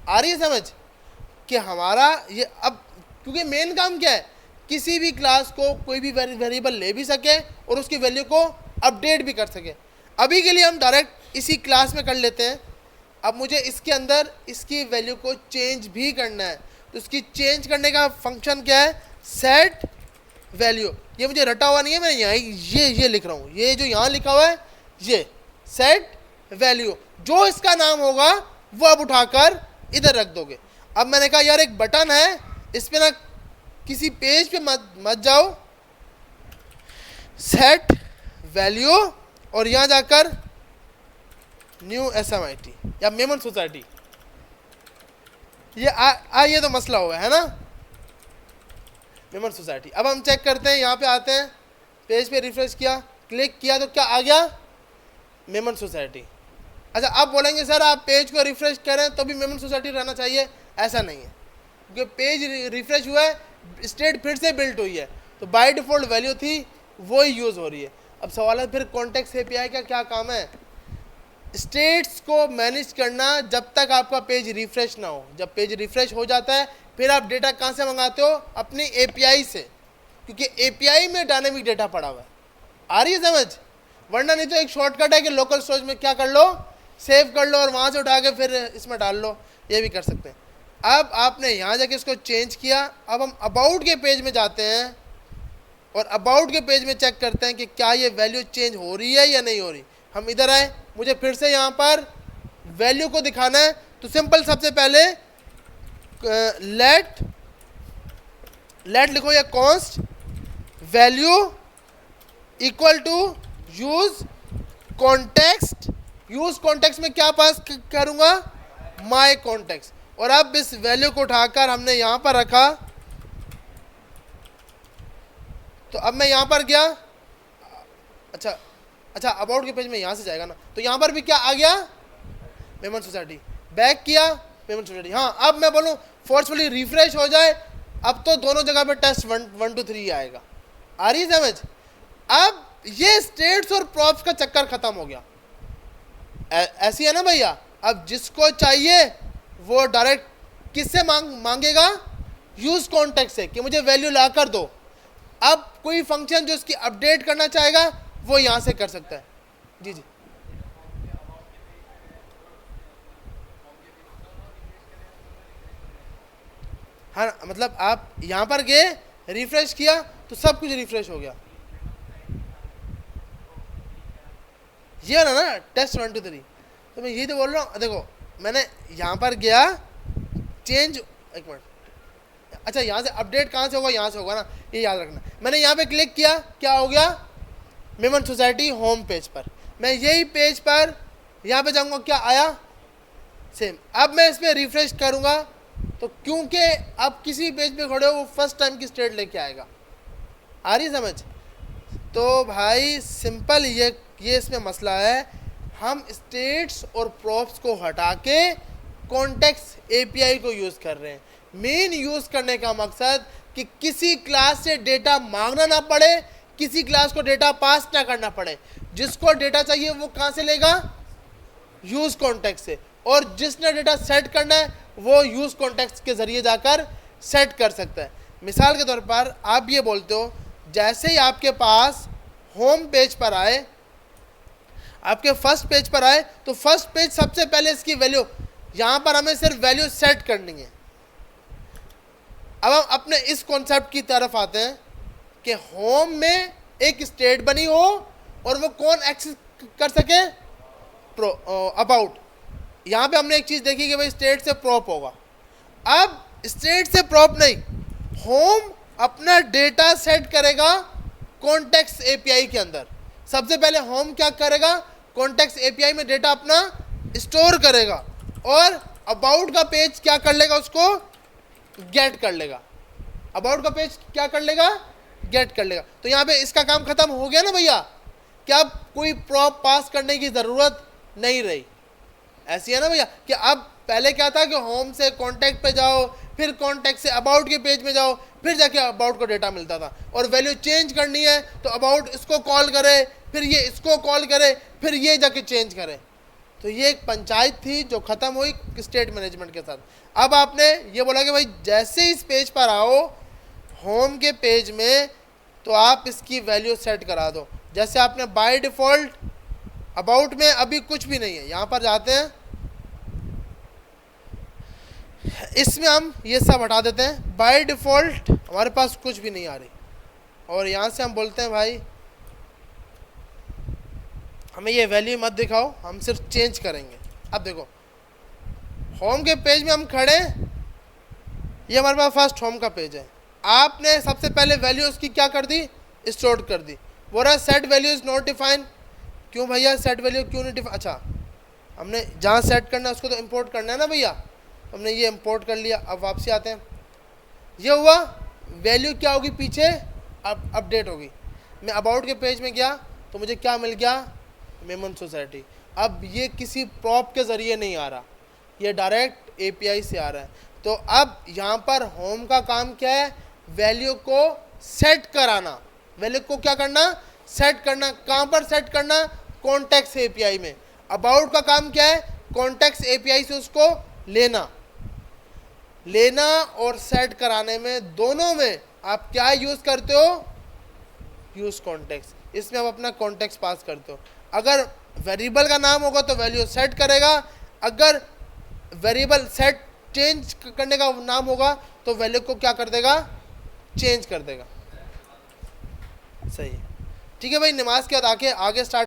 S1: आ रही है समझ कि हमारा ये अब, क्योंकि मेन काम क्या है, किसी भी क्लास को कोई भी वेरिएबल ले भी सके और उसकी वैल्यू को अपडेट भी कर सके। अभी के लिए हम डायरेक्ट इसी क्लास में कर लेते हैं। अब मुझे इसके अंदर इसकी वैल्यू को चेंज भी करना है, तो इसकी चेंज करने का फंक्शन क्या है, सेट वैल्यू। ये मुझे रटा हुआ नहीं है, मैं यहाँ ये लिख रहा हूँ, ये जो यहाँ लिखा हुआ है ये सेट वैल्यू, जो इसका नाम होगा वो अब उठाकर इधर रख दोगे। अब मैंने कहा यार एक बटन है, इस पे ना किसी पेज पे मत जाओ, सेट वैल्यू, और यहाँ जाकर न्यू SMIT या मेमन सोसाइटी, ये तो मसला हुआ है ना, मेमन सोसाइटी। अब हम चेक करते हैं, यहाँ पे आते हैं, पेज पे रिफ्रेश किया, क्लिक किया तो क्या आ गया, मेमन सोसाइटी। अच्छा, अब बोलेंगे सर आप पेज को रिफ्रेश करें तो भी मेमन सोसाइटी रहना चाहिए, ऐसा नहीं है, क्योंकि पेज रिफ्रेश हुआ है, स्टेट फिर से बिल्ट हुई है, तो बाय डिफ़ॉल्ट वैल्यू थी वो ही यूज़ हो रही है। अब सवाल है फिर कॉन्टेक्स्ट एपीआई का क्या काम है, स्टेट्स को मैनेज करना जब तक आपका पेज रिफ्रेश ना हो। जब पेज रिफ्रेश हो जाता है फिर आप डेटा कहाँ से मंगाते हो, अपनी एपीआई से, क्योंकि एपीआई में डायनेमिक डेटा पड़ा हुआ है। आ रही है समझ। वरना नहीं तो एक शॉर्टकट है कि लोकल स्टोरेज में क्या कर लो, सेव कर लो और वहाँ से उठा के फिर इसमें डाल लो, ये भी कर सकते हैं। अब आपने यहाँ जाके इसको चेंज किया। अब हम अबाउट के पेज में जाते हैं, और अबाउट के पेज में चेक करते हैं कि क्या ये वैल्यू चेंज हो रही है या नहीं हो रही। हम इधर आए, मुझे फिर से यहाँ पर वैल्यू को दिखाना है, तो सिंपल सबसे पहले लेट लिखो या const value equal to use context. Use context में क्या पास करूंगा, माय कॉन्टेक्स्ट। और अब इस वैल्यू को उठाकर हमने यहां पर रखा, तो अब मैं यहां पर गया, अच्छा अबाउट के पेज में यहां से जाएगा ना, तो यहां पर भी क्या आ गया, पेमेंट सोसाइटी। बैक किया, पेमेंट सोसाइटी। हाँ, अब मैं बोलूं फोर्सफुली रिफ्रेश हो जाए, अब तो दोनों जगह पे टेस्ट 1 2 3 आएगा। आ रही समझ। अब ये स्टेट्स और प्रॉप्स का चक्कर खत्म हो गया। ऐसी है ना भैया। अब जिसको चाहिए वो डायरेक्ट किससे मांगेगा, यूज कॉन्टेक्स्ट से, कि मुझे वैल्यू ला कर दो। अब कोई फंक्शन जो इसकी अपडेट करना चाहेगा वो यहां से कर सकता है। जी जी, हाँ, मतलब आप यहां पर गए, रिफ्रेश किया तो सब कुछ रिफ्रेश हो गया। ये वाला ना टेस्ट 1 2 3, तो मैं यही तो बोल रहा हूँ। देखो मैंने यहाँ पर गया, चेंज, एक मिनट, अच्छा यहाँ से अपडेट कहाँ से होगा, यहाँ से होगा ना, ये याद रखना। मैंने यहाँ पे क्लिक किया, क्या हो गया, मेमन सोसाइटी होम पेज पर। मैं यही पेज पर यहाँ पे जाऊँगा, क्या आया, सेम। अब मैं इस पर रिफ्रेश करूँगा, तो क्योंकि आप किसी पेज पे खड़े हो, वो फर्स्ट टाइम की स्टेट लेके आएगा। आ रही समझ। तो भाई सिंपल ये इसमें मसला है, हम स्टेट्स और प्रॉप्स को हटा के कॉन्टेक्स्ट एपीआई को यूज़ कर रहे हैं। मेन यूज़ करने का मकसद कि किसी क्लास से डेटा मांगना ना पड़े, किसी क्लास को डेटा पास ना करना पड़े। जिसको डेटा चाहिए वो कहाँ से लेगा, यूज़ कॉन्टेक्स्ट से। और जिसने डेटा सेट करना है वो यूज़ कॉन्टेक्स्ट के ज़रिए जाकर सेट कर सकता है। मिसाल के तौर पर आप ये बोलते हो, जैसे ही आपके पास होम पेज पर आए, आपके फर्स्ट पेज पर आए, तो फर्स्ट पेज सबसे पहले इसकी वैल्यू, यहां पर हमें सिर्फ वैल्यू सेट करनी है। अब हम अपने इस कॉन्सेप्ट की तरफ आते हैं कि होम में एक स्टेट बनी हो और वो कौन एक्सेस कर सके, अबाउट। यहां पे हमने एक चीज देखी कि भाई स्टेट से प्रॉप होगा। अब स्टेट से प्रॉप नहीं, होम अपना डेटा सेट करेगा कॉन्टेक्स्ट एपीआई के अंदर। सबसे पहले होम क्या करेगा, कॉन्टेक्स्ट एपीआई में डेटा अपना स्टोर करेगा, और अबाउट का पेज क्या कर लेगा, उसको गेट कर लेगा। अबाउट का पेज क्या कर लेगा, गेट कर लेगा। तो यहाँ पे इसका काम खत्म हो गया ना भैया, कि अब कोई प्रॉप पास करने की ज़रूरत नहीं रही। ऐसी है ना भैया, कि अब पहले क्या था कि होम से कॉन्टैक्ट पे जाओ, फिर कॉन्टैक्ट से अबाउट के पेज में जाओ, फिर जाके अबाउट को डेटा मिलता था। और वैल्यू चेंज करनी है तो अबाउट इसको कॉल करे, फिर ये इसको कॉल करे, फिर ये जाके चेंज करे। तो ये एक पंचायत थी जो ख़त्म हुई स्टेट मैनेजमेंट के साथ। अब आपने ये बोला कि भाई जैसे इस पेज पर आओ, होम के पेज में, तो आप इसकी वैल्यू सेट करा दो। जैसे आपने बाय डिफ़ॉल्ट, अबाउट में अभी कुछ भी नहीं है, यहाँ पर जाते हैं, इसमें हम ये सब हटा देते हैं। बाय डिफ़ॉल्ट हमारे पास कुछ भी नहीं आ रही, और यहाँ से हम बोलते हैं भाई हमें ये वैल्यू मत दिखाओ, हम सिर्फ चेंज करेंगे। अब देखो होम के पेज में हम खड़े, ये हमारे पास फर्स्ट होम का पेज है। आपने सबसे पहले वैल्यू उसकी क्या कर दी, स्टोर कर दी। बोल रहा है set value is not define. क्यों भैया सेट वैल्यू क्यों नहीं डिफाइन? अच्छा, हमने जहाँ सेट करना है उसको तो इंपोर्ट करना है ना भैया, हमने ये इंपोर्ट कर लिया। अब वापसी आते हैं, ये हुआ, वैल्यू क्या होगी पीछे, अब अपडेट होगी। मैं अबाउट के पेज में गया तो मुझे क्या मिल गया, मेमन सोसाइटी। अब ये किसी प्रॉप के ज़रिए नहीं आ रहा, ये डायरेक्ट एपीआई से आ रहा है। तो अब यहाँ पर होम का काम क्या है, वैल्यू को सेट कराना। वैल्यू को क्या करना, सेट करना। कहाँ पर सेट करना, कॉन्टेक्स्ट एपीआई में। अबाउट का काम क्या है, कॉन्टेक्स्ट एपीआई से उसको लेना और सेट कराने में, दोनों में आप क्या यूज़ करते हो, यूज़ कॉन्टेक्स्ट। इसमें आप अपना कॉन्टेक्स्ट पास करते हो। अगर वेरिएबल का नाम होगा तो वैल्यू सेट करेगा, अगर वेरिएबल सेट चेंज करने का नाम होगा तो वैल्यू को क्या कर देगा, चेंज कर देगा। सही। ठीक है भाई, नमाज के बाद आके आगे स्टार्ट